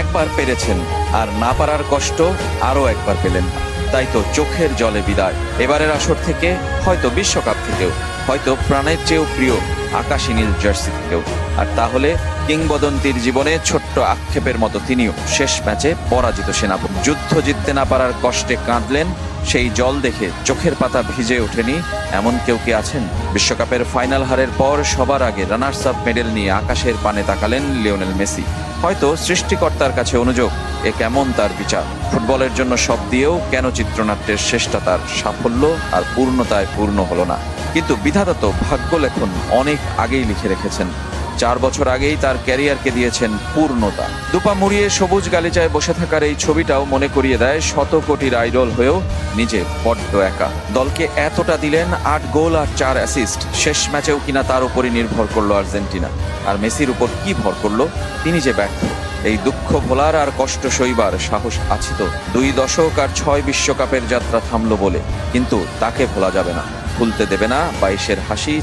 একবার পেরেছেন, আর না পারার কষ্ট আরও একবার পেলেন। তাই তো চোখের জলে বিদায়। এবারের আসর থেকে, হয়তো বিশ্বকাপ থেকেও, হয়তো প্রাণের চেয়েও প্রিয় আকাশী নীল জার্সি থেকেও। আর তাহলে কিংবদন্তির জীবনে ছোট্ট আক্ষেপের মতো তিনিও শেষ ম্যাচে পরাজিত সেনাপতি। যুদ্ধ জিততে না পারার কষ্টে কাঁদলেন, সেই জল দেখে চোখের পাতা ভিজে ওঠেনি এমন কেউ কি আছেন? বিশ্বকাপের ফাইনাল হারের পর সবার আগে রানার্স আপ মেডেল নিয়ে আকাশের পানে তাকালেন লিওনেল মেসি। হয়তো সৃষ্টিকর্তার কাছে অনুযোগ, এ কেমন তার বিচার? ফুটবলের জন্য সব দিয়েও কেন চিত্রনাট্যের শেষটা তার সাফল্য আর পূর্ণতায় পূর্ণ হলো না? কিন্তু বিধাতা তো ভাগ্য লেখন অনেক আগেই লিখে রেখেছেন। 4 বছর আগেই তার ক্যারিয়ারকে দিয়েছেন পূর্ণতা। দুপা মুড়িয়ে সবুজ গালিচায় বসে থাকার এই ছবিটাও মনে করিয়ে দেয় শত কোটির আইডল হয়েও নিজে বড্ড একা। দলকে এতটা দিলেন, 8 গোল আর 4 অ্যাসিস্ট। শেষ ম্যাচেও কিনা তার উপরই নির্ভর করলো আর্জেন্টিনা। আর মেসির উপর কি ভর করলো? তিনি যে ব্যর্থ। এই দুঃখ ভোলার আর কষ্ট সইবার সাহস আছে তো। 2 দশক আর 6 বিশ্বকাপের যাত্রা থামলো বলে, কিন্তু তাকে ভোলা যাবে না, ভুলতে দেবে না 22-এর হাসি।